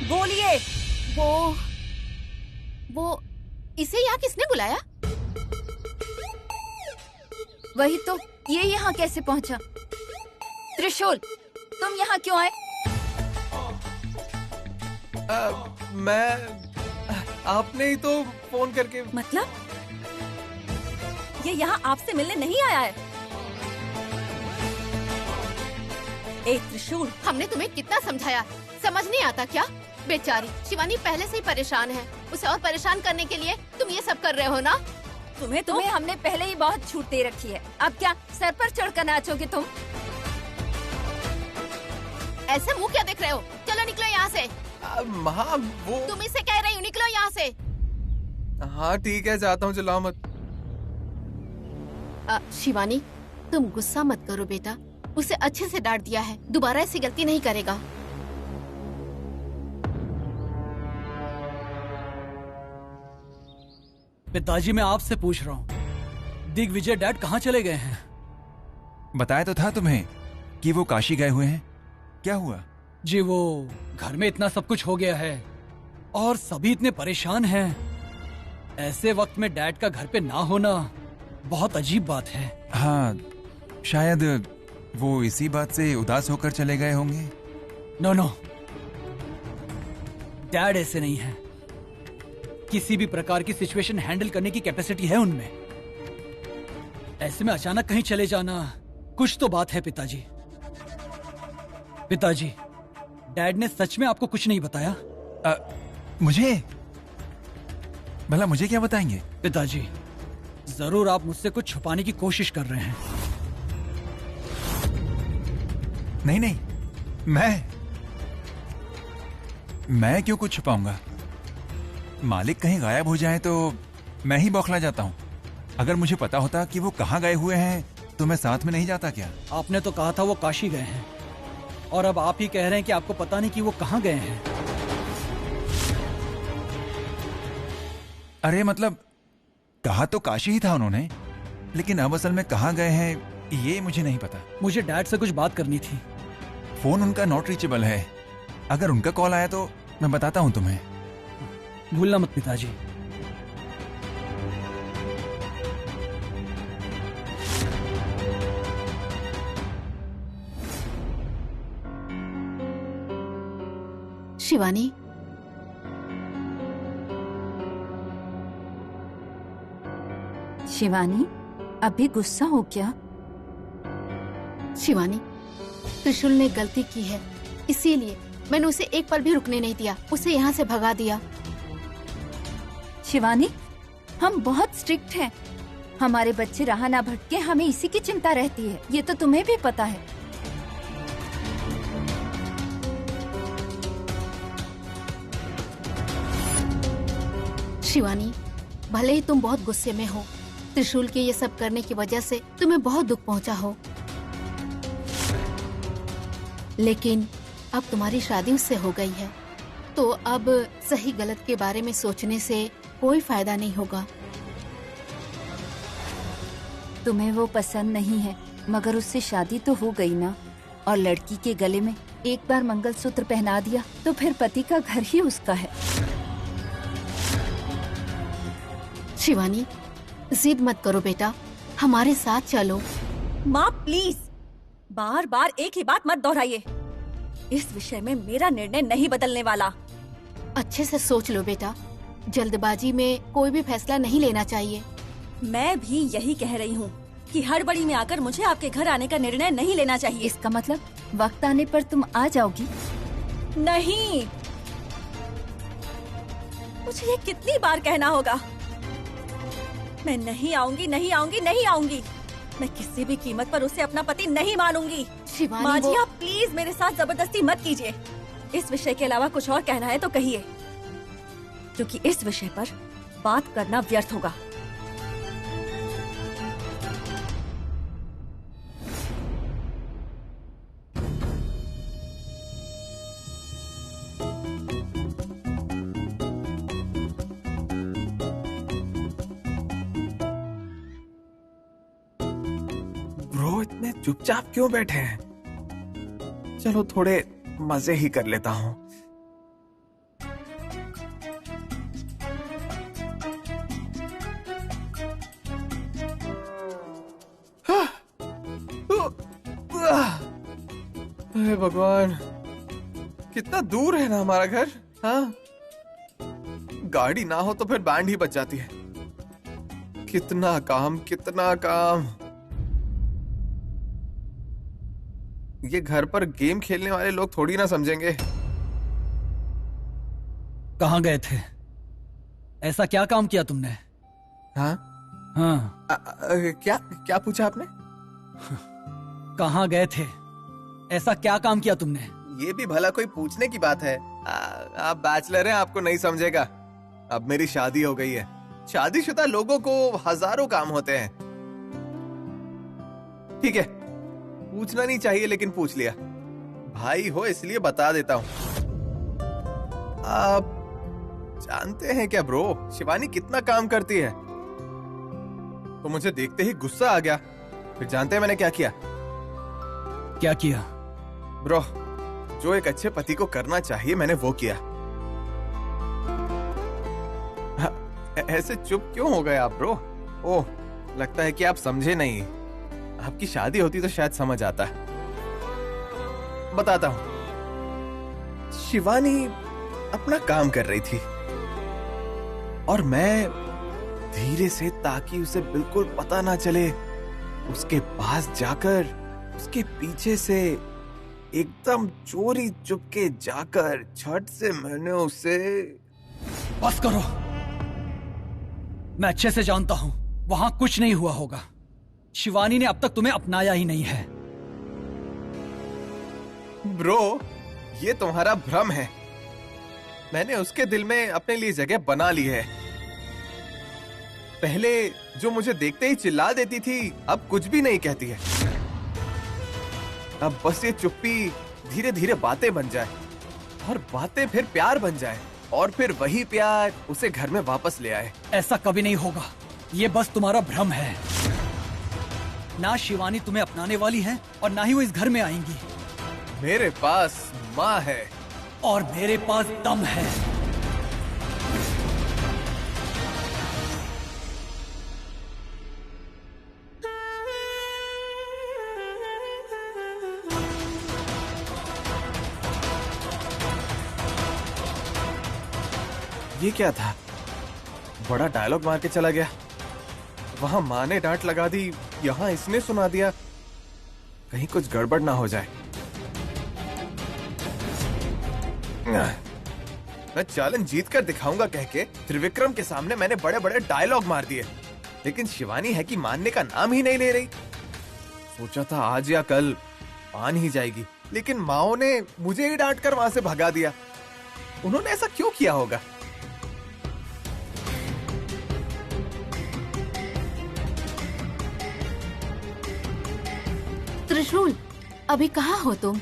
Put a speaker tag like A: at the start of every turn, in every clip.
A: बोलिए।
B: वो इसे यहाँ किसने बुलाया?
A: वही तो, ये यहाँ कैसे पहुँचा? त्रिशूल, तुम यहाँ क्यों आए?
C: आपने ही तो फोन करके।
A: मतलब ये यहाँ आपसे मिलने नहीं आया है? ए त्रिशूल,
B: हमने तुम्हें कितना समझाया, समझ नहीं आता क्या? बेचारी शिवानी पहले से ही परेशान है, उसे और परेशान करने के लिए तुम ये सब कर रहे हो ना?
A: तुम्हें हमने पहले ही बहुत छूट दे रखी है, अब क्या सर पर चढ़कर नाचोगे तुम?
B: ऐसे मुंह क्या देख रहे हो? चलो निकलो यहाँ से।
C: हाँ वो
B: तुम इसे कह रही हो, निकलो यहाँ से।
C: हाँ ठीक है, जाता हूँ, चिल्लाओ मत।
B: शिवानी, तुम गुस्सा मत करो बेटा, उसे अच्छे से डांट दिया है, दोबारा ऐसी गलती नहीं करेगा।
D: पिताजी, मैं आपसे पूछ रहा हूँ, दिग्विजय डैड कहाँ चले गए हैं?
E: बताया तो था तुम्हें कि वो काशी गए हुए हैं। क्या हुआ?
D: जी, वो घर में इतना सब कुछ हो गया है और सभी इतने परेशान हैं। ऐसे वक्त में डैड का घर पे ना होना बहुत अजीब बात है।
E: हाँ, शायद वो इसी बात से उदास होकर चले गए होंगे।
D: नो, डैड ऐसे नहीं है। किसी भी प्रकार की सिचुएशन हैंडल करने की कैपेसिटी है उनमें। ऐसे में अचानक कहीं चले जाना, कुछ तो बात है पिताजी। पिताजी, डैड ने सच में आपको कुछ नहीं बताया?
E: मुझे? भला मुझे क्या बताएंगे?
D: पिताजी, जरूर आप मुझसे कुछ छुपाने की कोशिश कर रहे हैं।
E: नहीं, मैं क्यों कुछ छुपाऊंगा? मालिक कहीं गायब हो जाए तो मैं ही बौखला जाता हूँ। अगर मुझे पता होता कि वो कहाँ गए हुए हैं तो मैं साथ में नहीं जाता क्या?
D: आपने तो कहा था वो काशी गए हैं, और अब आप ही कह रहे हैं कि आपको पता नहीं कि वो कहाँ गए हैं।
E: अरे मतलब, कहा तो काशी ही था उन्होंने, लेकिन अब असल में कहाँ गए हैं ये मुझे नहीं पता।
D: मुझे डैड से कुछ बात करनी थी।
E: फोन उनका नॉट रीचेबल है। अगर उनका कॉल आया तो मैं बताता हूँ तुम्हें।
D: भूलना मत पिताजी।
B: शिवानी,
A: शिवानी, अभी गुस्सा हो क्या?
B: शिवानी, त्रिशूल ने गलती की है, इसीलिए मैंने उसे एक पल भी रुकने नहीं दिया, उसे यहाँ से भगा दिया।
A: शिवानी, हम बहुत स्ट्रिक्ट हैं। हमारे बच्चे राह ना भटके, हमें इसी की चिंता रहती है। ये तो तुम्हें भी पता है।
B: शिवानी, भले ही तुम बहुत गुस्से में हो, त्रिशूल के ये सब करने की वजह से तुम्हें बहुत दुख पहुंचा हो, लेकिन अब तुम्हारी शादी उससे हो गई है, तो अब सही गलत के बारे में सोचने से कोई फायदा नहीं होगा।
A: तुम्हें वो पसंद नहीं है, मगर उससे शादी तो हो गई ना। और लड़की के गले में एक बार मंगलसूत्र पहना दिया तो फिर पति का घर ही उसका है।
B: शिवानी, जिद मत करो बेटा, हमारे साथ चलो।
A: माँ प्लीज, बार बार एक ही बात मत दोहराइए। इस विषय में मेरा निर्णय नहीं बदलने वाला।
B: अच्छे से सोच लो बेटा, जल्दबाजी में कोई भी फैसला नहीं लेना चाहिए।
A: मैं भी यही कह रही हूँ कि हड़बड़ी में आकर मुझे आपके घर आने का निर्णय नहीं लेना चाहिए। इसका मतलब वक्त आने पर तुम आ जाओगी? नहीं, मुझे ये कितनी बार कहना होगा? मैं नहीं आऊंगी, नहीं आऊंगी, नहीं आऊंगी। मैं किसी भी कीमत पर उसे अपना पति नहीं मानूंगी।
B: शिवानी,
A: माँ जी, आप प्लीज मेरे साथ जबरदस्ती मत कीजिए। इस विषय के अलावा कुछ और कहना है तो कहिए, क्योंकि इस विषय पर बात करना व्यर्थ होगा।
C: ब्रो, इतने चुपचाप क्यों बैठे हैं? चलो थोड़े मजे ही कर लेता हूँ। हे भगवान, कितना दूर है ना हमारा घर। हाँ, गाड़ी ना हो तो फिर बैंड ही बच जाती है। कितना काम, कितना काम। ये घर पर गेम खेलने वाले लोग थोड़ी ना समझेंगे।
D: कहाँ गए थे? ऐसा क्या काम किया तुमने?
C: हाँ,
D: हाँ,
C: क्या क्या पूछा आपने?
D: कहाँ गए थे? ऐसा क्या काम किया तुमने?
C: ये भी भला कोई पूछने की बात है? आप बैचलर हैं, आपको नहीं समझेगा। अब मेरी शादी हो गई है। शादीशुदा लोगों को हजारों काम होते हैं। ठीक है, पूछना नहीं चाहिए लेकिन पूछ लिया। भाई हो इसलिए बता देता हूं। आप जानते हैं क्या ब्रो, शिवानी कितना काम करती है? तो मुझे देखते ही गुस्सा आ गया। फिर जानते हैं मैंने क्या किया?
D: क्या किया?
C: ब्रो, जो एक अच्छे पति को करना चाहिए मैंने वो किया। ऐसे चुप क्यों हो गए आप ब्रो? ओह, लगता है कि आप समझे नहीं। आपकी शादी होती तो शायद समझ आता। बताता हूं। शिवानी अपना काम कर रही थी और मैं धीरे से, ताकि उसे बिल्कुल पता ना चले, उसके पास जाकर उसके पीछे से एकदम चोरी चुपके जाकर झट से मैंने उसे।
D: बस करो, मैं अच्छे से जानता हूं वहां कुछ नहीं हुआ होगा। शिवानी ने अब तक तुम्हें अपनाया ही नहीं है।
C: ब्रो, ये तुम्हारा भ्रम है। मैंने उसके दिल में अपने लिए जगह बना ली है। पहले जो मुझे देखते ही चिल्ला देती थी, अब कुछ भी नहीं कहती है। अब बस ये चुप्पी धीरे धीरे बातें बन जाए और बातें फिर प्यार बन जाए और फिर वही प्यार उसे घर में वापस ले आए।
D: ऐसा कभी नहीं होगा, ये बस तुम्हारा भ्रम है। ना शिवानी तुम्हें अपनाने वाली है और ना ही वो इस घर में आएंगी।
C: मेरे पास माँ है
D: और मेरे पास दम है।
C: ये क्या था? बड़ा डायलॉग मार के चला गया। वहां माँ ने डांट लगा दी, यहाँ इसने सुना दिया। कहीं कुछ गड़बड़ ना हो जाए। मैं चैलेंज जीत कर दिखाऊंगा कह के त्रिविक्रम के सामने मैंने बड़े बड़े डायलॉग मार दिए, लेकिन शिवानी है कि मानने का नाम ही नहीं ले रही। सोचा था आज या कल मान ही जाएगी, लेकिन माओ ने मुझे ही डांट कर वहां से भगा दिया। उन्होंने ऐसा क्यों किया होगा?
B: त्रिशूल, अभी कहाँ हो तुम?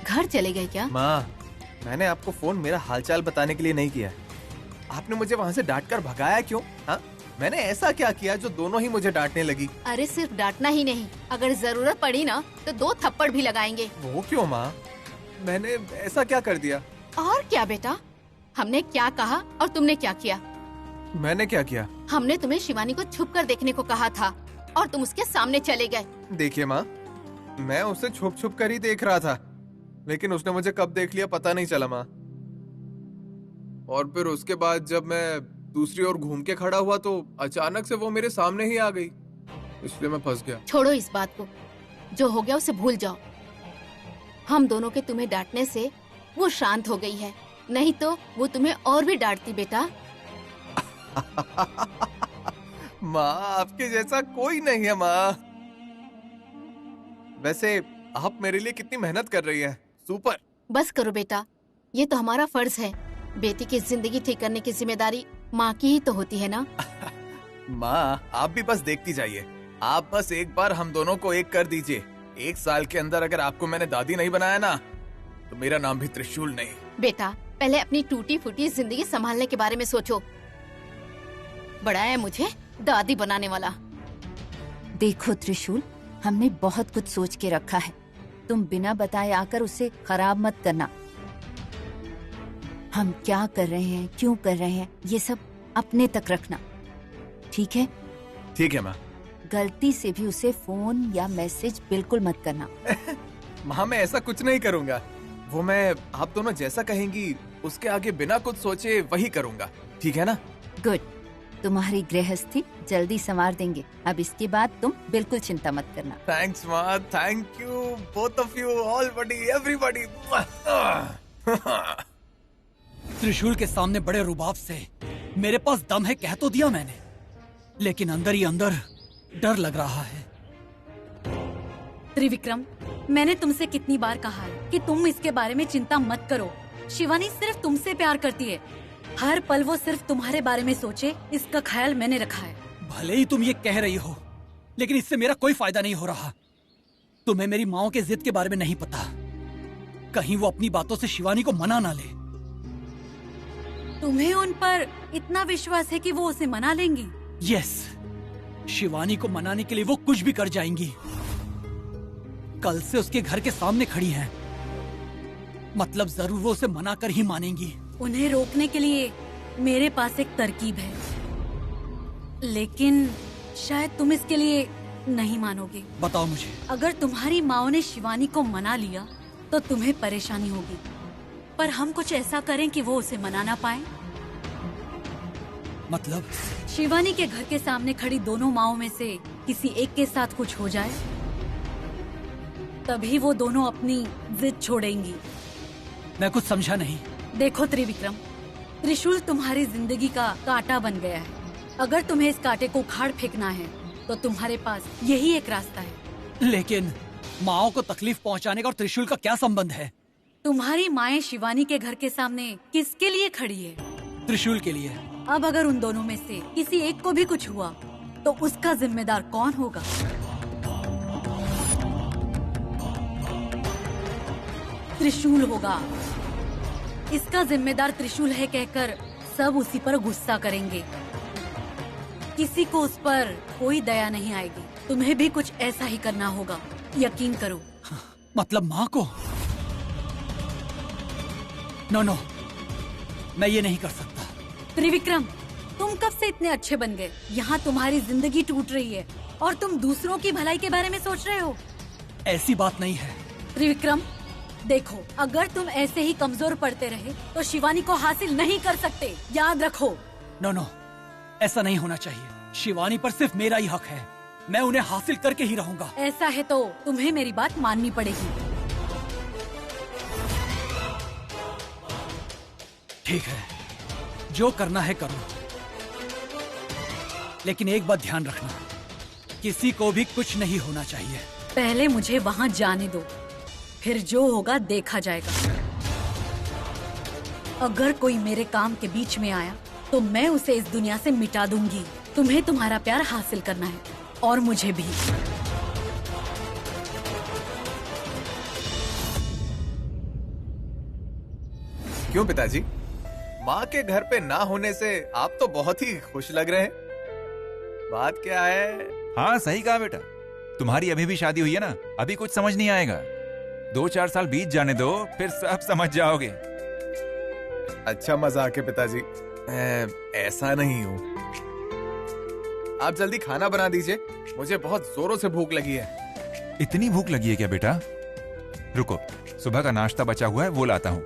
B: घर चले गए क्या?
C: माँ, मैंने आपको फोन मेरा हालचाल बताने के लिए नहीं किया। आपने मुझे वहाँ से डांट कर भगाया क्यों? हाँ, मैंने ऐसा क्या किया जो दोनों ही मुझे डांटने लगी?
B: अरे सिर्फ डांटना ही नहीं, अगर जरूरत पड़ी ना तो 2 थप्पड़ भी लगाएंगे।
C: वो क्यों माँ? मैंने ऐसा क्या कर दिया?
B: और क्या बेटा, हमने क्या कहा और तुमने क्या किया?
C: मैंने क्या किया?
B: हमने तुम्हें शिवानी को छुप कर देखने को कहा था और तुम उसके सामने चले गए।
C: देखिए माँ, मैं उसे छुप छुप कर ही देख रहा था, लेकिन उसने मुझे कब देख लिया पता नहीं चला माँ। और फिर उसके बाद जब मैं दूसरी ओर घूम के खड़ा हुआ तो अचानक से वो मेरे सामने ही आ गई, इसलिए मैं फंस गया।
B: छोड़ो इस बात को, जो हो गया उसे भूल जाओ। हम दोनों के तुम्हें डांटने से वो शांत हो गई है, नहीं तो वो तुम्हें और भी डांटती बेटा।
C: माँ, आपके जैसा कोई नहीं है माँ। वैसे आप मेरे लिए कितनी मेहनत कर रही हैं, सुपर।
B: बस करो बेटा, ये तो हमारा फर्ज है। बेटी की जिंदगी ठीक करने की जिम्मेदारी माँ की ही तो होती है ना।
C: माँ, आप भी बस देखती जाइए। आप बस एक बार हम दोनों को एक कर दीजिए। 1 साल के अंदर अगर आपको मैंने दादी नहीं बनाया ना, तो मेरा नाम भी त्रिशूल नहीं।
B: बेटा, पहले अपनी टूटी फूटी जिंदगी संभालने के बारे में सोचो। बड़ा है मुझे दादी बनाने वाला।
A: देखो त्रिशूल, हमने बहुत कुछ सोच के रखा है। तुम बिना बताए आकर उसे खराब मत करना। हम क्या कर रहे हैं, क्यों कर रहे हैं, ये सब अपने तक रखना, ठीक है?
C: ठीक है माँ।
A: गलती से भी उसे फोन या मैसेज बिल्कुल मत करना।
C: माँ मैं ऐसा कुछ नहीं करूंगा। वो मैं आप दोनों जैसा कहेंगी उसके आगे बिना कुछ सोचे वही करूंगा, ठीक है ना?
A: गुड, तुम्हारी गृहस्थी जल्दी संवार देंगे। अब इसके बाद तुम बिल्कुल चिंता मत करना।
C: थैंक्स माँ, thank you both of you, all buddy, everybody.
D: Trishul के सामने बड़े रुबाब से मेरे पास दम है कह तो दिया मैंने, लेकिन अंदर ही अंदर डर लग रहा है।
F: त्रिविक्रम, मैंने तुमसे कितनी बार कहा है कि तुम इसके बारे में चिंता मत करो। शिवानी सिर्फ तुमसे प्यार करती है, हर पल वो सिर्फ तुम्हारे बारे में सोचे, इसका ख्याल मैंने रखा है।
D: भले ही तुम ये कह रही हो, लेकिन इससे मेरा कोई फायदा नहीं हो रहा। तुम्हें मेरी माओ के जिद के बारे में नहीं पता, कहीं वो अपनी बातों से शिवानी को मना ना ले।
F: तुम्हें उन पर इतना विश्वास है कि वो उसे मना लेंगी?
D: यस, शिवानी को मनाने के लिए वो कुछ भी कर जाएंगी। कल से उसके घर के सामने खड़ी हैं, मतलब जरूर वो उसे मना कर ही मानेंगी।
F: उन्हें रोकने के लिए मेरे पास एक तरकीब है, लेकिन शायद तुम इसके लिए नहीं मानोगे।
D: बताओ मुझे।
F: अगर तुम्हारी माँ ने शिवानी को मना लिया तो तुम्हें परेशानी होगी, पर हम कुछ ऐसा करें कि वो उसे मना ना पाए।
D: मतलब?
F: शिवानी के घर के सामने खड़ी दोनों माओं में से किसी एक के साथ कुछ हो जाए, तभी वो दोनों अपनी जिद छोड़ेंगी।
D: मैं कुछ समझा नहीं।
F: देखो त्रिविक्रम, त्रिशूल तुम्हारी जिंदगी का कांटा बन गया है। अगर तुम्हें इस कांटे को उखाड़ फेंकना है तो तुम्हारे पास यही एक रास्ता है।
D: लेकिन माओ को तकलीफ पहुंचाने का और त्रिशूल का क्या संबंध है?
F: तुम्हारी माएं शिवानी के घर के सामने किसके लिए खड़ी है?
D: त्रिशूल के लिए।
F: अब अगर उन दोनों में से किसी एक को भी कुछ हुआ तो उसका जिम्मेदार कौन होगा? त्रिशूल होगा। इसका जिम्मेदार त्रिशूल है कहकर सब उसी पर गुस्सा करेंगे, किसी को उस पर कोई दया नहीं आएगी। तुम्हें भी कुछ ऐसा ही करना होगा, यकीन करो।
D: मतलब माँ को? नो, मैं ये नहीं कर सकता।
F: त्रिविक्रम, तुम कब से इतने अच्छे बन गए? यहाँ तुम्हारी जिंदगी टूट रही है और तुम दूसरों की भलाई के बारे में सोच रहे हो।
D: ऐसी बात नहीं है।
F: त्रिविक्रम देखो, अगर तुम ऐसे ही कमजोर पड़ते रहे तो शिवानी को हासिल नहीं कर सकते, याद रखो।
D: नो, ऐसा नहीं होना चाहिए। शिवानी पर सिर्फ मेरा ही हक है, मैं उन्हें हासिल करके ही रहूंगा।
F: ऐसा है तो तुम्हें मेरी बात माननी पड़ेगी।
D: ठीक है, जो करना है करो, लेकिन एक बात ध्यान रखना, किसी को भी कुछ नहीं होना चाहिए।
F: पहले मुझे वहाँ जाने दो, फिर जो होगा देखा जाएगा। अगर कोई मेरे काम के बीच में आया तो मैं उसे इस दुनिया से मिटा दूंगी। तुम्हें तुम्हारा प्यार हासिल करना है और मुझे भी।
C: क्यों पिताजी, माँ के घर पे ना होने से आप तो बहुत ही खुश लग रहे हैं। बात क्या है?
E: हाँ सही कहा बेटा, तुम्हारी अभी भी शादी हुई है ना, अभी कुछ समझ नहीं आएगा। 2-4 साल बीत जाने दो, फिर सब समझ जाओगे।
C: अच्छा मजाक है पिताजी, ऐसा नहीं हूँ। आप जल्दी खाना बना दीजिए, मुझे बहुत जोरों से भूख लगी है।
E: इतनी भूख लगी है क्या बेटा? रुको, सुबह का नाश्ता बचा हुआ है वो लाता हूँ।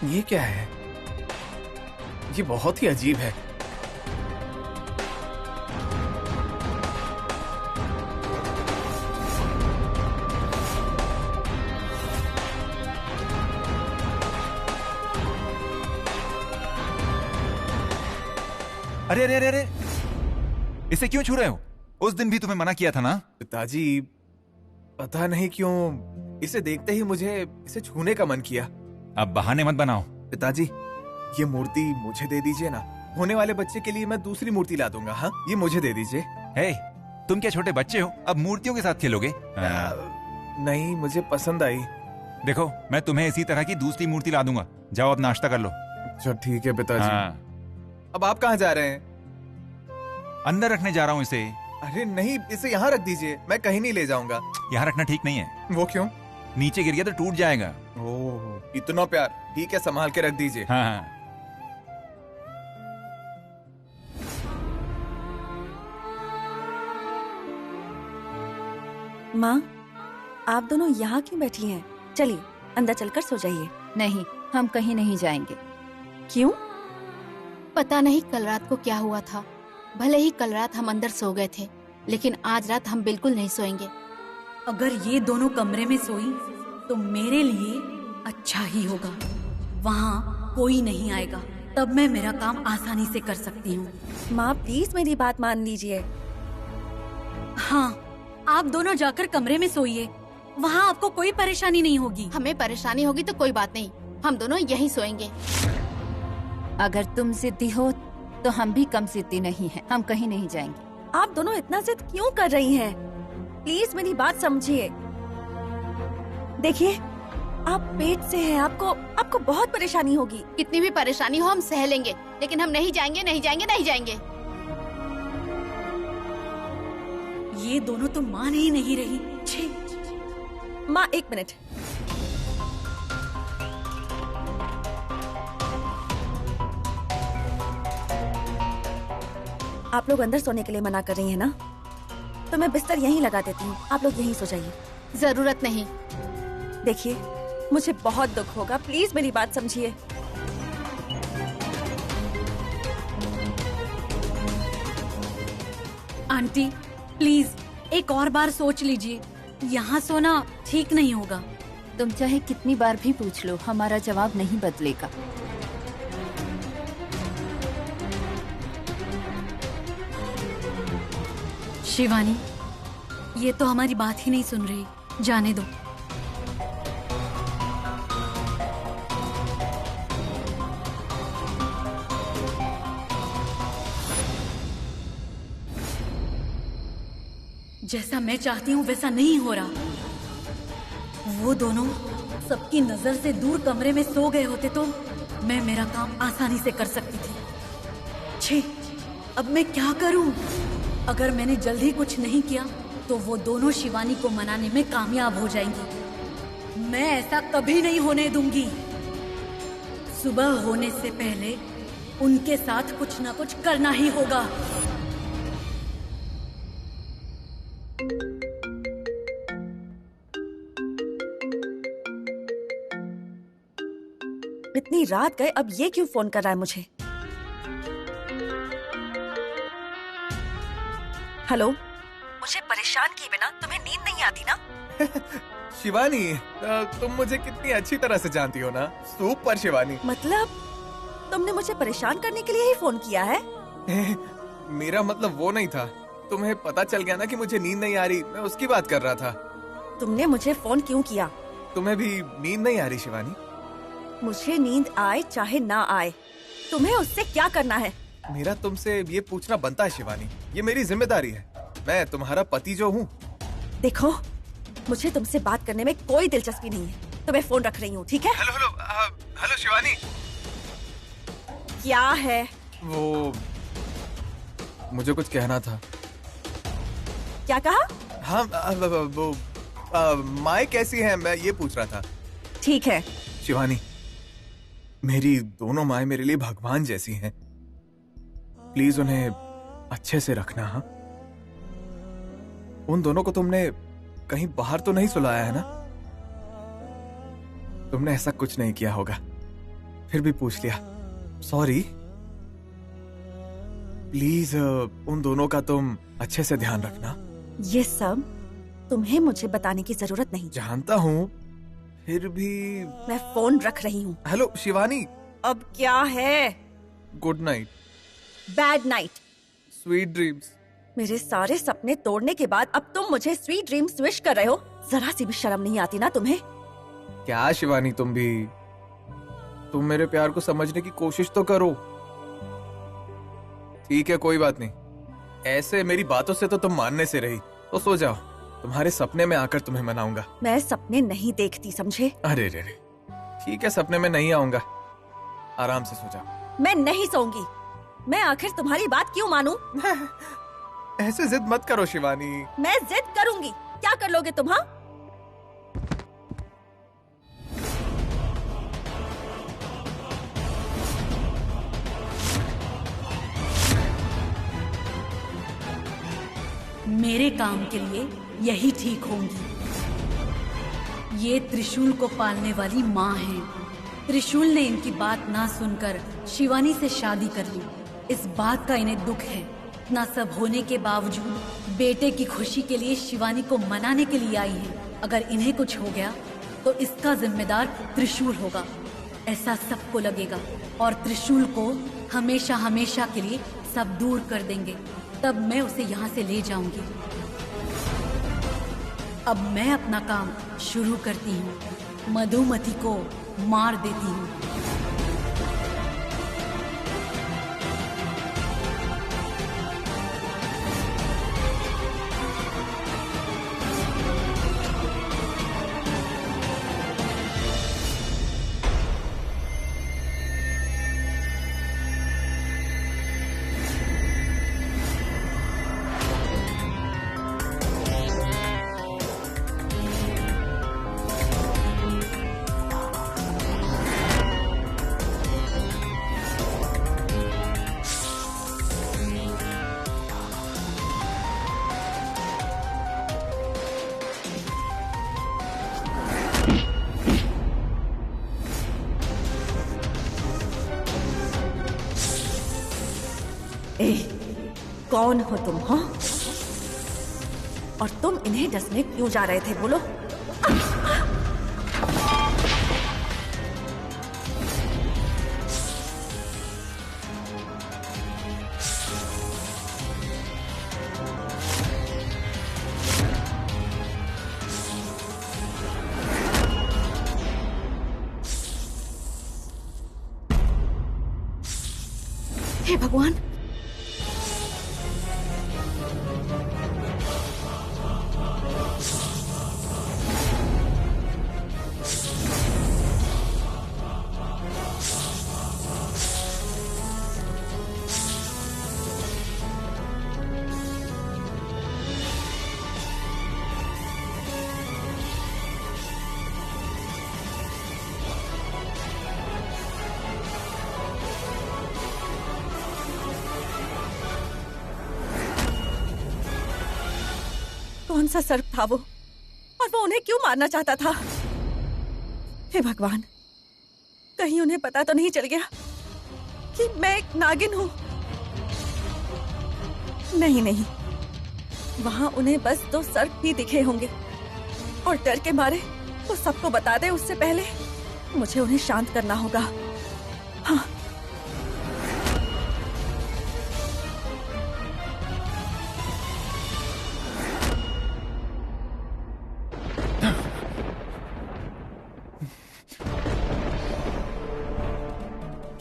C: ये क्या है? ये बहुत ही अजीब है।
E: अरे अरे अरे अरे, इसे क्यों छू रहे हो? उस दिन भी तुम्हें मना किया था ना?
C: पिताजी पता नहीं क्यों इसे देखते ही मुझे इसे छूने का मन किया।
E: अब बहाने मत बनाओ।
C: पिताजी ये मूर्ति मुझे दे दीजिए ना, होने वाले बच्चे के लिए मैं दूसरी मूर्ति ला दूंगा। हाँ, ये मुझे दे दीजिए।
E: हे, तुम क्या छोटे बच्चे हो, अब मूर्तियों के साथ खेलोगे?
C: नहीं, मुझे पसंद आई।
E: देखो, मैं तुम्हें इसी तरह की दूसरी मूर्ति ला दूंगा। जाओ अब नाश्ता कर लो।
C: अच्छा ठीक है पिताजी।
E: हाँ,
C: अब आप कहाँ जा रहे हैं?
E: अंदर रखने जा रहा हूँ इसे।
C: अरे नहीं, इसे यहाँ रख दीजिए, मैं कहीं नहीं ले जाऊंगा।
E: यहाँ रखना ठीक नहीं है,
C: वो क्यों?
E: नीचे गिर गया तो टूट जाएगा।
C: ओह, इतना प्यार। ठीक है, संभाल के रख दीजिए।
E: हाँ हाँ।
G: माँ, आप दोनों यहाँ क्यों बैठी हैं? चलिए अंदर चलकर सो जाइए।
A: नहीं, हम कहीं नहीं जाएंगे।
G: क्यों?
B: पता नहीं कल रात को क्या हुआ था। भले ही कल रात हम अंदर सो गए थे, लेकिन आज रात हम बिल्कुल नहीं सोएंगे।
F: अगर ये दोनों कमरे में सोई तो मेरे लिए अच्छा ही होगा। वहाँ कोई नहीं आएगा, तब मैं मेरा काम आसानी से कर सकती हूँ।
G: माँ प्लीज मेरी बात मान लीजिए।
F: हाँ, आप दोनों जाकर कमरे में सोइए, वहाँ आपको कोई परेशानी नहीं होगी।
B: हमें परेशानी होगी तो कोई बात नहीं, हम दोनों यहीं सोएंगे।
A: अगर तुम जिद्दी हो तो हम भी कम जिद्दी नहीं हैं। हम कहीं नहीं जाएंगे।
G: आप दोनों इतना जिद क्यों कर रही हैं? प्लीज मेरी बात समझिए। देखिए, आप पेट से हैं, आपको बहुत परेशानी होगी।
B: कितनी भी परेशानी हो हम सह लेंगे, लेकिन हम नहीं जाएंगे, नहीं जाएंगे, नहीं जाएंगे।
F: ये दोनों तो मान ही नहीं रही। छी।
G: माँ एक मिनट। आप लोग अंदर सोने के लिए मना कर रही हैं ना, तो मैं बिस्तर यहीं लगा देती हूँ, आप लोग यहीं सो जाइए।
B: जरूरत नहीं।
G: देखिए, मुझे बहुत दुख होगा, प्लीज मेरी बात समझिए।
F: आंटी प्लीज एक और बार सोच लीजिए, यहाँ सोना ठीक नहीं होगा।
A: तुम चाहे कितनी बार भी पूछ लो, हमारा जवाब नहीं बदलेगा।
F: शिवानी, ये तो हमारी बात ही नहीं सुन रही, जाने दो। जैसा मैं चाहती हूँ वैसा नहीं हो रहा। वो दोनों सबकी नजर से दूर कमरे में सो गए होते तो मैं मेरा काम आसानी से कर सकती थी। छी, अब मैं क्या करूं? अगर मैंने जल्दी कुछ नहीं किया तो वो दोनों शिवानी को मनाने में कामयाब हो जाएंगी। मैं ऐसा कभी नहीं होने दूंगी। सुबह होने से पहले उनके साथ कुछ ना कुछ करना ही होगा।
G: इतनी रात गए, अब ये क्यों फोन कर रहा है मुझे? हेलो, मुझे परेशान किए बिना तुम्हें नींद नहीं आती ना?
C: शिवानी, तुम मुझे कितनी अच्छी तरह से जानती हो ना। सुपर शिवानी।
G: मतलब तुमने मुझे परेशान करने के लिए ही फोन किया है?
C: मेरा मतलब वो नहीं था। तुम्हें पता चल गया ना कि मुझे नींद नहीं आ रही, मैं उसकी बात कर रहा था।
G: तुमने मुझे फोन क्यों किया?
C: तुम्हें भी नींद नहीं आ रही शिवानी?
G: मुझे नींद आए चाहे ना आए, तुम्हें उससे क्या करना है?
C: मेरा तुमसे ये पूछना बनता है शिवानी, ये मेरी जिम्मेदारी है। मैं तुम्हारा पति जो हूँ।
G: देखो, मुझे तुमसे बात करने में कोई दिलचस्पी नहीं है, तो मैं फोन रख रही हूँ, ठीक है?
C: Hello hello hello Shivani.
G: क्या है?
C: वो मुझे कुछ कहना था।
G: क्या कहा?
C: हाँ, वो माए कैसी है, मैं ये पूछ रहा था।
G: ठीक है।
C: शिवानी, मेरी दोनों माए मेरे लिए भगवान जैसी हैं। प्लीज उन्हें अच्छे से रखना। हाँ, उन दोनों को तुमने कहीं बाहर तो नहीं सुलाया है ना? तुमने ऐसा कुछ नहीं किया होगा, फिर भी पूछ लिया, सॉरी। प्लीज उन दोनों का तुम अच्छे से ध्यान रखना।
G: ये सब तुम्हें मुझे बताने की जरूरत नहीं।
C: जानता हूँ, फिर भी।
G: मैं फोन रख रही हूँ।
C: हेलो शिवानी।
G: अब क्या है?
C: Good night.
G: Bad night.
C: Sweet dreams.
G: मेरे सारे सपने तोड़ने के बाद अब तुम मुझे स्वीट ड्रीम्स विश कर रहे हो? जरा सी भी शर्म नहीं आती ना तुम्हें?
C: क्या शिवानी, तुम मेरे प्यार को समझने की कोशिश तो करो। ठीक है, कोई बात नहीं। ऐसे मेरी बातों से तो तुम मानने से रही, तो सो जाओ। तुम्हारे सपने में आकर तुम्हें मनाऊंगा।
G: मैं सपने नहीं देखती, समझे?
C: अरे रे रे, ठीक है, सपने में नहीं आऊंगा। आराम से सो जाओ।
G: मैं नहीं सोऊंगी। मैं आखिर तुम्हारी बात क्यों मानूं?
C: ऐसे जिद मत करो शिवानी।
G: मैं जिद करूंगी। क्या कर लोगे तुम? हाँ,
F: मेरे काम के लिए यही ठीक होंगी। ये त्रिशूल को पालने वाली माँ है। त्रिशूल ने इनकी बात ना सुनकर शिवानी से शादी कर ली। इस बात का इन्हें दुख है। इतना सब होने के बावजूद बेटे की खुशी के लिए शिवानी को मनाने के लिए आई है। अगर इन्हें कुछ हो गया तो इसका जिम्मेदार त्रिशूल होगा, ऐसा सबको लगेगा। और त्रिशूल को हमेशा हमेशा के लिए सब दूर कर देंगे। तब मैं उसे यहाँ से ले जाऊंगी। अब मैं अपना काम शुरू करती हूँ। मधुमती को मार देती हूँ।
G: ए, कौन हो तुम? हाँ, और तुम इन्हें डसने क्यों जा रहे थे? बोलो।
B: हे भगवान,
G: कौन सा सर्प था वो, और वो उन्हें क्यों मारना चाहता था? हे भगवान, कहीं उन्हें पता तो नहीं चल गया कि मैं एक नागिन हूँ? नहीं नहीं, वहां उन्हें बस 2 सर्प ही दिखे होंगे और डर के मारे वो सबको बता दे उससे पहले मुझे उन्हें शांत करना होगा। हाँ,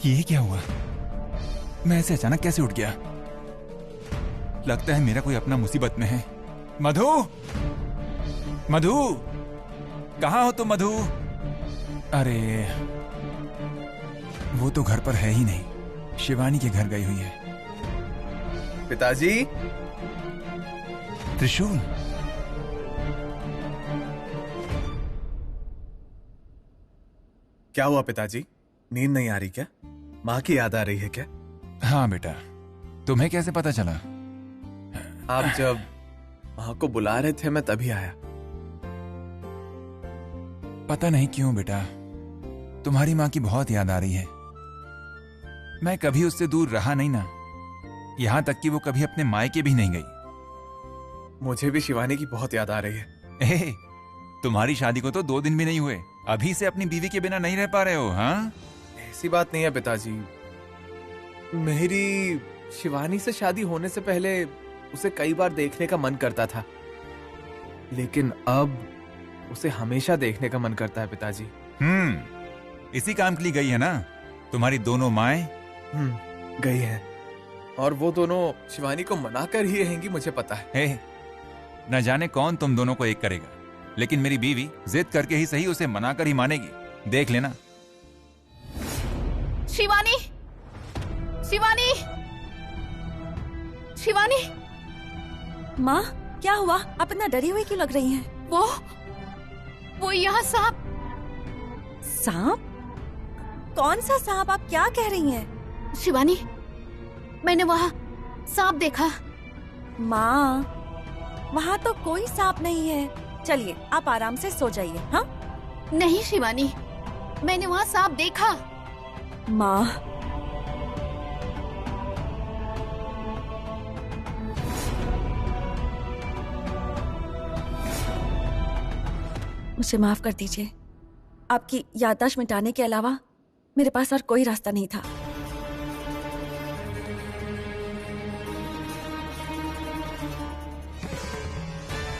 E: ये क्या हुआ? मैं ऐसे अचानक कैसे उठ गया? लगता है मेरा कोई अपना मुसीबत में है। मधु, मधु, कहाँ हो तुम मधु? अरे वो तो घर पर है ही नहीं, शिवानी के घर गई हुई है।
C: पिताजी,
E: त्रिशूल,
C: क्या हुआ पिताजी? नींद नहीं आ रही क्या? माँ की याद आ रही है क्या?
E: हाँ बेटा, तुम्हें कैसे पता चला?
C: आप जब माँ को बुला रहे थे मैं तभी आया।
E: पता नहीं क्यों बेटा, तुम्हारी माँ की बहुत याद आ रही है। मैं कभी उससे दूर रहा नहीं ना, यहां तक कि वो कभी अपने मायके भी नहीं गई।
C: मुझे भी शिवानी की बहुत याद आ रही है।
E: तुम्हारी शादी को तो 2 दिन भी नहीं हुए, अभी से अपनी बीवी के बिना नहीं रह पा रहे हो? हाँ,
C: ऐसी बात नहीं है पिताजी। मेरी शिवानी से शादी होने से पहले उसे कई बार देखने का मन करता था, लेकिन अब उसे हमेशा देखने का मन करता है पिताजी।
E: इसी काम के लिए गई है ना तुम्हारी दोनों माएं?
C: गई हैं, और वो दोनों शिवानी को मनाकर ही रहेंगी, मुझे पता है।
E: न जाने कौन तुम दोनों को एक करेगा, लेकिन मेरी बीवी जिद करके ही सही उसे मनाकर ही मानेगी, देख लेना।
B: शिवानी, शिवानी, शिवानी।
G: माँ, क्या हुआ? आप इतना डरी हुई क्यों लग रही हैं?
B: वो यहाँ सांप।
G: सांप? कौन सा सांप? आप क्या कह रही हैं?
B: शिवानी, मैंने वहाँ सांप देखा।
G: माँ, वहाँ तो कोई सांप नहीं है। चलिए, आप आराम से सो जाइए। हाँ?
B: नहीं शिवानी, मैंने वहाँ सांप देखा।
G: माँ, मुझे माफ कर दीजिए। आपकी याददाश्त मिटाने के अलावा मेरे पास और कोई रास्ता नहीं था।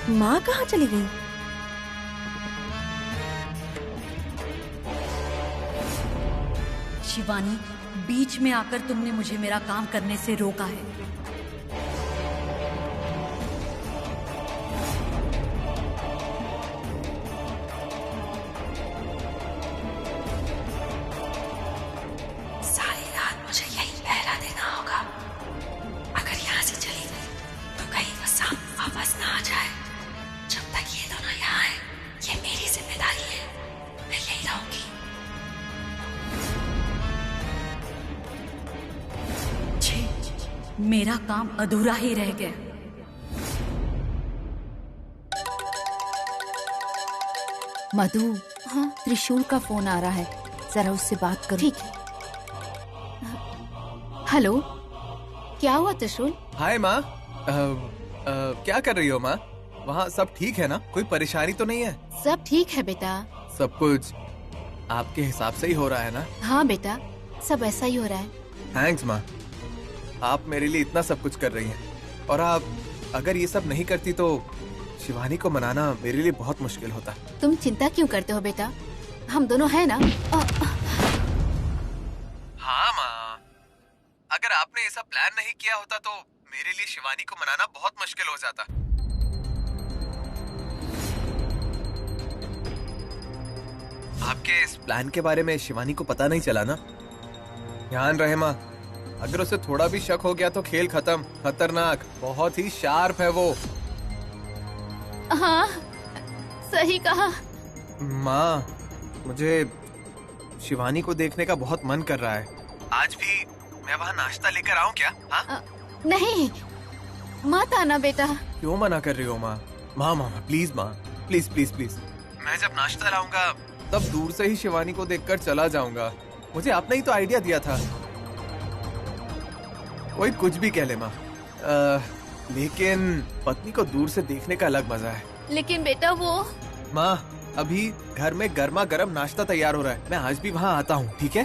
G: माँ कहाँ चली गई?
F: शिवानी, बीच में आकर तुमने मुझे मेरा काम करने से रोका है।
G: सारी रात मुझे यही पहरा देना होगा। अगर यहाँ से चली गई तो कहीं वो सांप वापस ना आ जाए। जब तक ये दोनों यहाँ हैं, ये मेरी जिम्मेदारी है। मैं यही रहूंगी।
F: मेरा काम अधूरा ही रह गया।
A: मधु,
B: हाँ
A: त्रिशूल का फोन आ रहा है, जरा उससे बात करो।
B: ठीक है। हेलो, क्या हुआ त्रिशूल?
C: हाय माँ। क्या कर रही हो माँ? वहाँ सब ठीक है ना? कोई परेशानी तो नहीं है?
B: सब ठीक है बेटा।
C: सब कुछ आपके हिसाब से ही हो रहा है ना?
B: हाँ बेटा, सब ऐसा ही हो रहा है।
C: थैंक्स माँ, आप मेरे लिए इतना सब कुछ कर रही हैं। और आप अगर ये सब नहीं करती तो शिवानी को मनाना मेरे लिए बहुत मुश्किल होता।
B: तुम चिंता क्यों करते हो बेटा, हम दोनों हैं ना।
C: हाँ माँ, अगर आपने ये सब प्लान नहीं किया होता तो मेरे लिए शिवानी को मनाना बहुत मुश्किल हो जाता। आपके इस प्लान के बारे में शिवानी को पता नहीं चला ना? ध्यान रहे माँ, अगर उसे थोड़ा भी शक हो गया तो खेल खत्म। खतरनाक, बहुत ही शार्प है वो।
B: हाँ सही कहा।
C: माँ, मुझे शिवानी को देखने का बहुत मन कर रहा है। आज भी मैं वहाँ नाश्ता लेकर आऊँ क्या? हाँ?
B: नहीं, मत आना बेटा।
C: क्यों मना कर रही हो माँ? माँ माँ प्लीज माँ, प्लीज प्लीज प्लीज। मैं जब नाश्ता लाऊंगा तब दूर से ही शिवानी को देखकर चला जाऊंगा। मुझे आपने ही तो आइडिया दिया था। कोई कुछ भी कह ले माँ, लेकिन पत्नी को दूर से देखने का अलग मजा है।
B: लेकिन बेटा वो।
C: माँ, अभी घर में गर्मा गर्म नाश्ता तैयार हो रहा है, मैं आज भी वहाँ आता हूँ, ठीक है?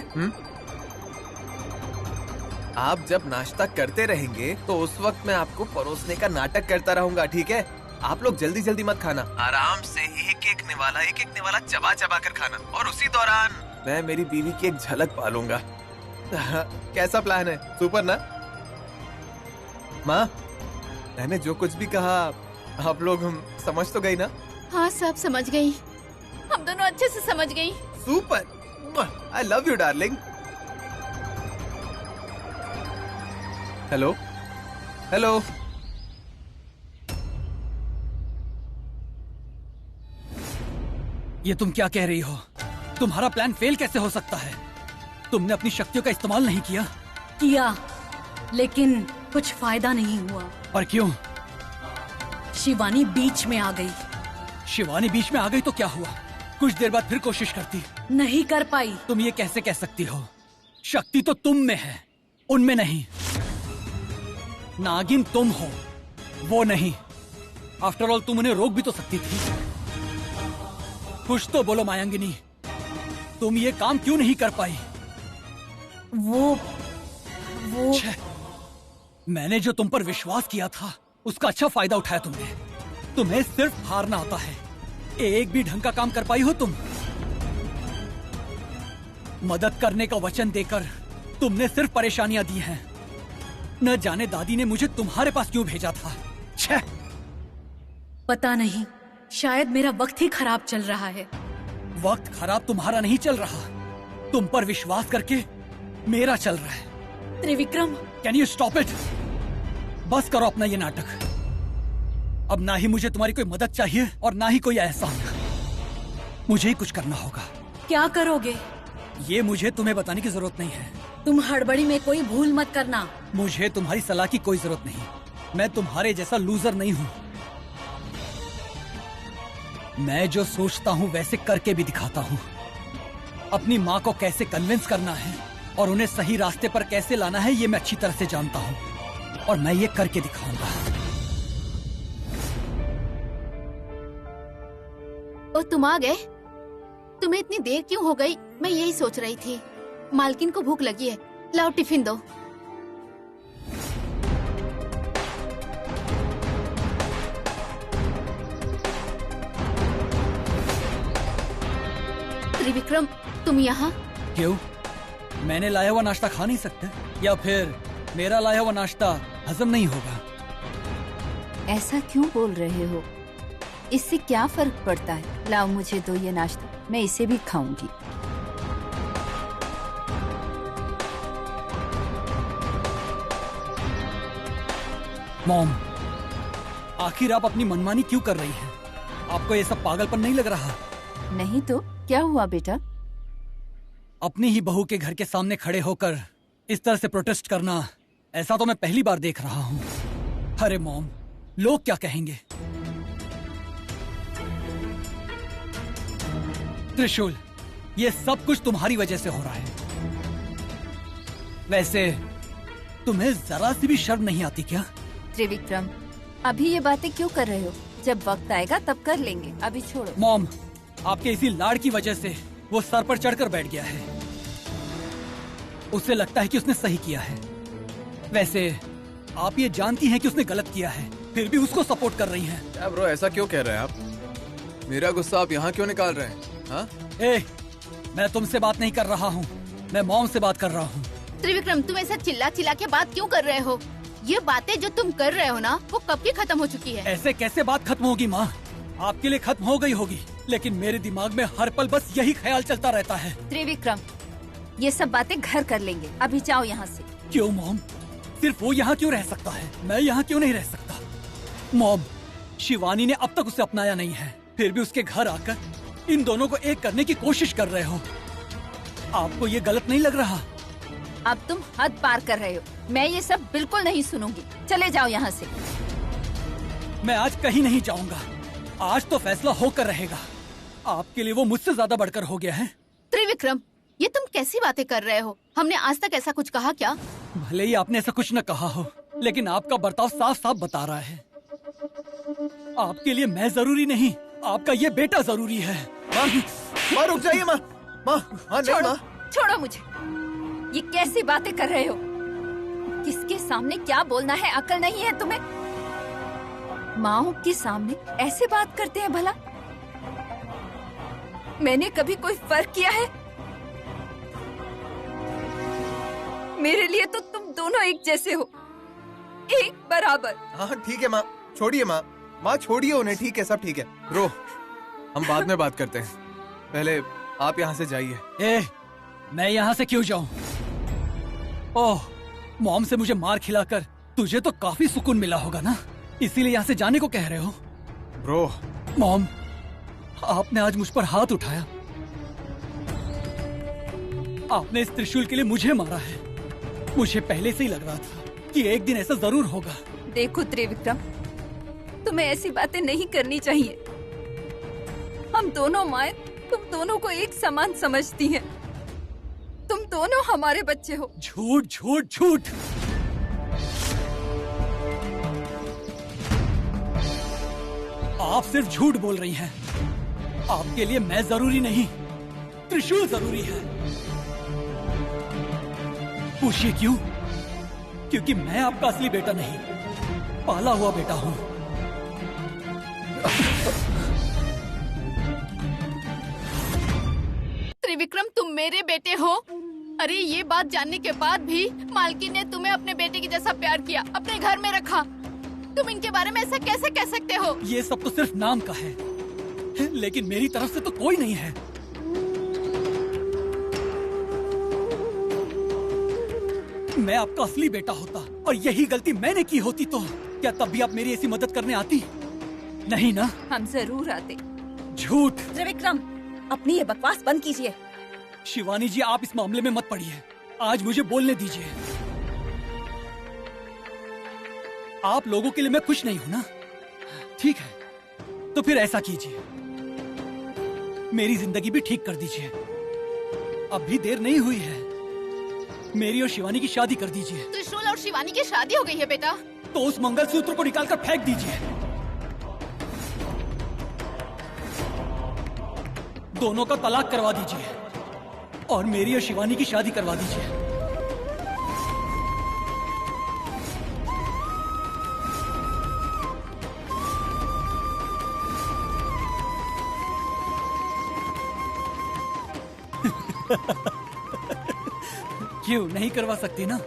C: आप जब नाश्ता करते रहेंगे तो उस वक्त मैं आपको परोसने का नाटक करता रहूंगा, ठीक है? आप लोग जल्दी जल्दी मत खाना, आराम से एक एक निवाला चबा चबा कर खाना। और उसी दौरान मैं मेरी बीवी की एक झलक पालूंगा। कैसा प्लान है? सुपर ना? माँ, मैंने जो कुछ भी कहा आप लोग हम समझ तो गई ना?
B: हाँ सब समझ गई, हम दोनों अच्छे से समझ गई।
C: Super, I love you darling. Hello hello.
D: ये तुम क्या कह रही हो? तुम्हारा प्लान फेल कैसे हो सकता है? तुमने अपनी शक्तियों का इस्तेमाल नहीं किया।
F: किया, लेकिन कुछ फायदा नहीं हुआ।
D: पर क्यों?
F: शिवानी बीच में आ गई।
D: शिवानी बीच में आ गई तो क्या हुआ? कुछ देर बाद फिर कोशिश करती।
F: नहीं कर पाई।
D: तुम ये कैसे कह सकती हो? शक्ति तो तुम में है, उनमें नहीं। नागिन तुम हो, वो नहीं। आफ्टर ऑल तुम उन्हें रोक भी तो सकती थी। कुछ तो बोलो मायांगिनी, तुम ये काम क्यों नहीं कर पाई?
F: वो
D: मैंने जो तुम पर विश्वास किया था उसका अच्छा फायदा उठाया तुमने। तुम्हें सिर्फ हारना आता है, एक भी ढंग का काम कर पाई हो तुम? मदद करने का वचन देकर तुमने सिर्फ परेशानियां दी हैं। न जाने दादी ने मुझे तुम्हारे पास क्यों भेजा था। छह!
F: पता नहीं, शायद मेरा वक्त ही खराब चल रहा है।
D: वक्त खराब तुम्हारा नहीं चल रहा। तुम पर विश्वास करके मेरा चल रहा है।
F: Trivikram,
D: can you stop it? बस करो अपना ये नाटक। अब ना ही मुझे तुम्हारी कोई मदद चाहिए और ना ही कोई एहसान। मुझे ही कुछ करना होगा।
F: क्या करोगे?
D: ये मुझे तुम्हें बताने की जरूरत नहीं है।
F: तुम हड़बड़ी में कोई भूल मत करना।
D: मुझे तुम्हारी सलाह की कोई जरूरत नहीं। मैं तुम्हारे जैसा लूजर नहीं हूँ। मैं जो सोचता हूँ वैसे करके भी दिखाता हूँ। अपनी माँ को कैसे कन्विंस करना है और उन्हें सही रास्ते पर कैसे लाना है ये मैं अच्छी तरह से जानता हूँ, और मैं ये करके दिखाऊंगा।
B: ओ, तुम आ गए? तुम्हें इतनी देर क्यों हो गई? मैं यही सोच रही थी। मालकिन को भूख लगी है, लाओ टिफिन दो। त्रिविक्रम, तुम यहाँ?
D: क्यों? मैंने लाया हुआ नाश्ता खा नहीं सकते? या फिर मेरा लाया हुआ नाश्ता हजम नहीं होगा?
A: ऐसा क्यों बोल रहे हो? इससे क्या फर्क पड़ता है? लाओ मुझे दो ये नाश्ता, मैं इसे भी खाऊंगी।
D: मॉम, आखिर आप अपनी मनमानी क्यों कर रही हैं? आपको ये सब पागलपन नहीं लग रहा?
A: नहीं तो क्या हुआ बेटा?
D: अपनी ही बहू के घर के सामने खड़े होकर इस तरह से प्रोटेस्ट करना, ऐसा तो मैं पहली बार देख रहा हूँ। अरे मॉम, लोग क्या कहेंगे? त्रिशूल, ये सब कुछ तुम्हारी वजह से हो रहा है। वैसे तुम्हें जरा सी भी शर्म नहीं आती क्या?
A: त्रिविक्रम, अभी ये बातें क्यों कर रहे हो? जब वक्त आएगा तब कर लेंगे, अभी छोड़ो।
D: मॉम, आपके इसी लाड़ की वजह से वो सर पर चढ़कर बैठ गया है। उसे लगता है कि उसने सही किया है। वैसे आप ये जानती हैं कि उसने गलत किया है, फिर भी उसको सपोर्ट कर रही हैं।
C: क्या ब्रो, ऐसा क्यों कह रहे हैं आप? मेरा गुस्सा आप यहाँ क्यों निकाल रहे हैं? हाँ?
D: मैं तुमसे बात नहीं कर रहा हूँ, मैं मॉम से बात कर रहा हूँ।
B: त्रिविक्रम, तुम ऐसा चिल्ला चिल्ला के बात क्यों कर रहे हो? ये बातें जो तुम कर रहे हो ना, वो कब की खत्म हो चुकी है।
D: ऐसे कैसे बात खत्म होगी माँ? आपके लिए खत्म हो गई होगी, लेकिन मेरे दिमाग में हर पल बस यही ख्याल चलता रहता है।
A: त्रिविक्रम, ये सब बातें घर कर लेंगे, अभी जाओ यहाँ से।
D: क्यों मॉम? सिर्फ वो यहाँ क्यों रह सकता है, मैं यहाँ क्यों नहीं रह सकता? मॉम, शिवानी ने अब तक उसे अपनाया नहीं है, फिर भी उसके घर आकर इन दोनों को एक करने की कोशिश कर रहे हो। आपको ये गलत नहीं लग रहा?
A: अब तुम हद पार कर रहे हो, मैं ये सब बिल्कुल नहीं सुनूंगी। चले जाओ यहाँ से।
D: मैं आज कहीं नहीं जाऊंगा, आज तो फैसला होकर रहेगा। आपके लिए वो मुझसे ज्यादा बढ़कर हो गया है।
B: त्रिविक्रम, ये तुम कैसी बातें कर रहे हो? हमने आज तक ऐसा कुछ कहा क्या?
D: भले ही आपने ऐसा कुछ न कहा हो, लेकिन आपका बर्ताव साफ साफ बता रहा है। आपके लिए मैं जरूरी नहीं, आपका ये बेटा जरूरी है।
C: माँ रुक जाइए। माँ माँ माँ नहीं
A: छोड़ो,
C: माँ।
A: छोड़ो मुझे। ये कैसी बातें कर रहे हो? किसके सामने क्या बोलना है, अकल नहीं है तुम्हें? माँ के सामने ऐसे बात करते हैं भला? मैंने कभी कोई फर्क किया है? मेरे लिए तो तुम दोनों एक जैसे हो, एक बराबर।
C: हाँ ठीक है माँ, छोड़िए माँ। माँ छोड़िए उन्हें, ठीक है, सब ठीक है। रो, हम बाद में बात करते हैं, पहले आप यहाँ से जाइए।
D: मैं यहाँ से क्यों जाऊँ? ओह, मॉम से मुझे मार खिलाकर तुझे तो काफी सुकून मिला होगा ना, इसीलिए यहाँ से जाने को कह रहे हो?
C: ब्रो,
D: मॉम, आपने आज मुझ पर हाथ उठाया। आपने इस त्रिशूल के लिए मुझे मारा है। मुझे पहले से ही लग रहा था कि एक दिन ऐसा जरूर होगा।
A: देखो त्रिविक्रम, तुम्हें ऐसी बातें नहीं करनी चाहिए। हम दोनों माएं तुम दोनों को एक समान समझती हैं। तुम दोनों हमारे बच्चे हो।
D: झूठ झूठ झूठ। आप सिर्फ झूठ बोल रही हैं। आपके लिए मैं जरूरी नहीं, त्रिशूल जरूरी है। पूछिए क्यों? क्योंकि मैं आपका असली बेटा नहीं, पाला हुआ बेटा हूँ।
B: त्रिविक्रम, तुम मेरे बेटे हो? अरे ये बात जानने के बाद भी मालकिन ने तुम्हें अपने बेटे की जैसा प्यार किया, अपने घर में रखा। तुम इनके बारे में ऐसा कैसे कह सकते हो?
D: ये सब तो सिर्फ नाम का है, लेकिन मेरी तरफ से तो कोई नहीं है। मैं आपका असली बेटा होता और यही गलती मैंने की होती तो क्या तब भी आप मेरी ऐसी मदद करने आती? नहीं ना?
A: हम जरूर आते।
D: झूठ।
G: त्रिविक्रम, अपनी ये बकवास बंद कीजिए।
D: शिवानी जी, आप इस मामले में मत पड़िए। आज मुझे बोलने दीजिए। आप लोगों के लिए मैं खुश नहीं हूं ना? ठीक है, तो फिर ऐसा कीजिए, मेरी जिंदगी भी ठीक कर दीजिए। अब भी देर नहीं हुई है, मेरी और शिवानी की शादी कर दीजिए।
B: त्रिशूल और शिवानी की शादी हो गई है बेटा।
D: तो उस मंगलसूत्र को निकालकर फेंक दीजिए। दोनों का तलाक करवा दीजिए और मेरी और शिवानी की शादी करवा दीजिए। क्यों नहीं करवा सकती ना?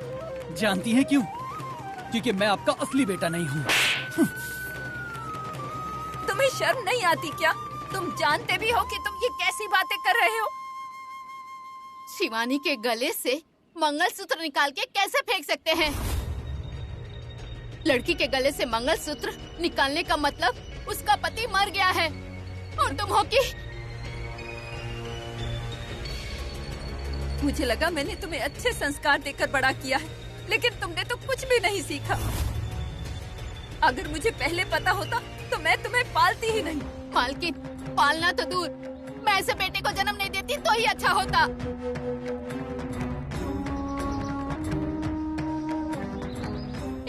D: जानती हैं क्यों? क्योंकि मैं आपका असली बेटा नहीं हूँ।
A: तुम्हें शर्म नहीं आती क्या? तुम जानते भी हो कि तुम ये कैसी बातें कर रहे हो?
B: शिवानी के गले से मंगलसूत्र निकाल के कैसे फेंक सकते हैं? लड़की के गले से मंगलसूत्र निकालने का मतलब उसका पति मर गया है और तुम हो कि
A: मुझे लगा मैंने तुम्हें अच्छे संस्कार देकर बड़ा किया है, लेकिन तुमने तो कुछ भी नहीं सीखा। अगर मुझे पहले पता होता तो मैं तुम्हें पालती ही नहीं।
B: मालकिन, पालना तो दूर, मैं ऐसे बेटे को जन्म नहीं देती तो ही अच्छा होता।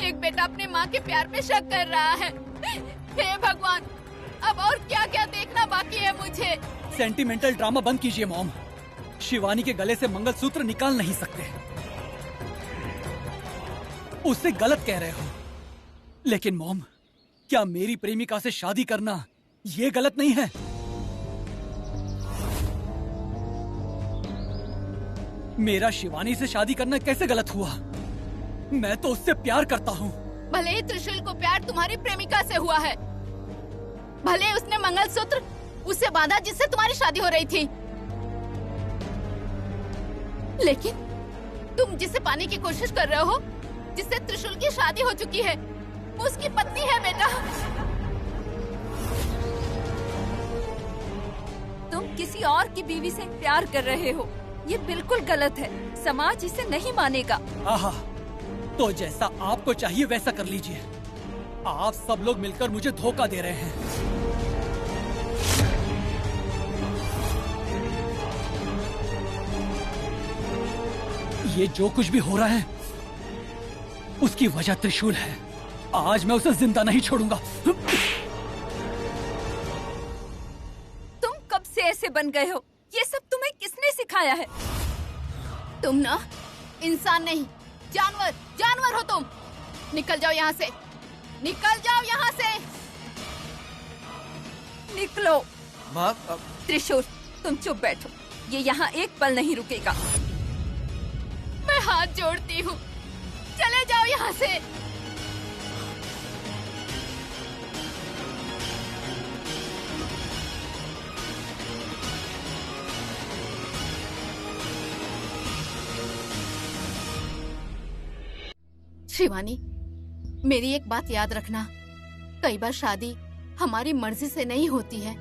B: एक बेटा अपने माँ के प्यार पे शक कर रहा है। हे भगवान, अब और क्या क्या देखना बाकी है मुझे।
D: सेंटिमेंटल ड्रामा बंद कीजिए मॉम। शिवानी के गले से मंगलसूत्र निकाल नहीं सकते, उससे गलत कह रहे हो। लेकिन मॉम, क्या मेरी प्रेमिका से शादी करना ये गलत नहीं है? मेरा शिवानी से शादी करना कैसे गलत हुआ? मैं तो उससे प्यार करता हूँ।
B: भले ही त्रिशूल को प्यार तुम्हारी प्रेमिका से हुआ है, भले ही उसने मंगलसूत्र उससे बांधा जिससे तुम्हारी शादी हो रही थी, लेकिन तुम जिसे पाने की कोशिश कर रहे हो, जिससे त्रिशूल की शादी हो चुकी है, उसकी पत्नी है बेटा।
A: तुम किसी और की बीवी से प्यार कर रहे हो, ये बिल्कुल गलत है। समाज इसे नहीं मानेगा।
D: आहा, तो जैसा आपको चाहिए वैसा कर लीजिए। आप सब लोग मिलकर मुझे धोखा दे रहे हैं। ये जो कुछ भी हो रहा है उसकी वजह त्रिशूल है। आज मैं उसे जिंदा नहीं छोड़ूंगा।
A: तुम कब से ऐसे बन गए हो? ये सब तुम्हें किसने सिखाया है?
B: तुम ना इंसान नहीं, जानवर, जानवर हो तुम। निकल जाओ यहाँ से, निकल जाओ यहाँ से।
A: निकलो।
C: माँ,
A: त्रिशूल, तुम चुप बैठो, ये यहाँ एक पल नहीं रुकेगा।
B: मैं हाथ जोड़ती हूँ, चले जाओ यहाँ से। शिवानी, मेरी एक बात याद रखना, कई बार शादी हमारी मर्जी से नहीं होती है।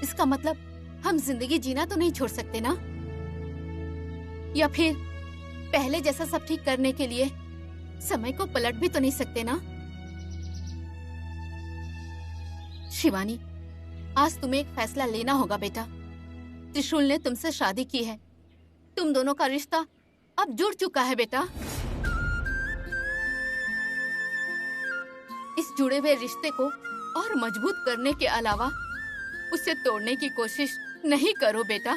B: इसका मतलब हम जिंदगी जीना तो नहीं छोड़ सकते ना, या फिर पहले जैसा सब ठीक करने के लिए समय को पलट भी तो नहीं सकते ना। शिवानी, आज तुम्हें एक फैसला लेना होगा बेटा। त्रिशूल ने तुमसे शादी की है, तुम दोनों का रिश्ता अब जुड़ चुका है बेटा। इस जुड़े हुए रिश्ते को और मजबूत करने के अलावा उसे तोड़ने की कोशिश नहीं करो बेटा।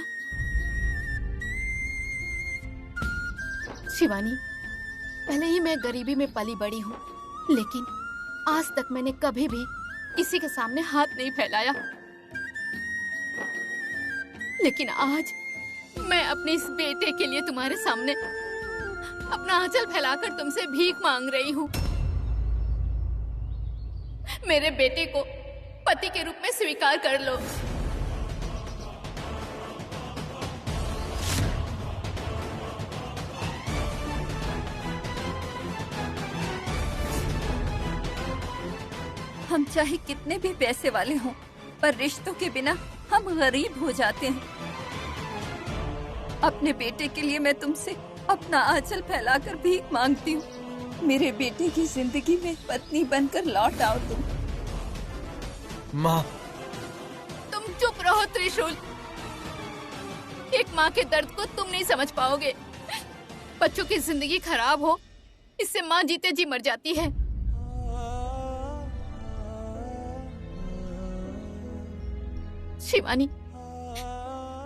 B: शिवानी, भले ही मैं गरीबी में पली बड़ी हूँ, लेकिन आज तक मैंने कभी भी किसी के सामने हाथ नहीं फैलाया। लेकिन आज मैं अपने इस बेटे के लिए तुम्हारे सामने अपना आंचल फैलाकर तुमसे भीख मांग रही हूँ। मेरे बेटे को पति के रूप में स्वीकार कर लो।
A: हम चाहे कितने भी पैसे वाले हों, पर रिश्तों के बिना हम गरीब हो जाते हैं। अपने बेटे के लिए मैं तुमसे अपना आंचल फैलाकर भीख मांगती हूँ। मेरे बेटे की जिंदगी में पत्नी बनकर लौट आओ तुम।
C: माँ,
B: तुम चुप रहो त्रिशूल। एक माँ के दर्द को तुम नहीं समझ पाओगे। बच्चों की जिंदगी खराब हो, इससे माँ जीते जी मर जाती है। शिवानी,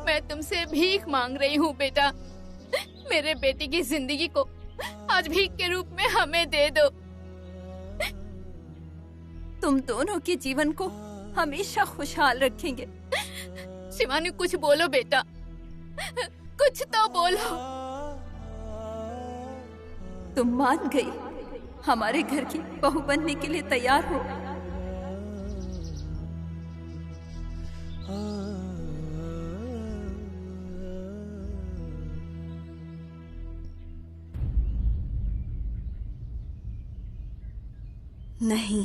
B: मैं तुमसे भीख मांग रही हूँ बेटा। मेरे बेटे की जिंदगी को आज भीख के रूप में हमें दे दो।
A: तुम दोनों के जीवन को हमेशा खुशहाल रखेंगे।
B: शिवानी, कुछ बोलो बेटा, कुछ तो बोलो।
A: तुम मान गई, हमारे घर की बहू बनने के लिए तैयार हो।
G: नहीं,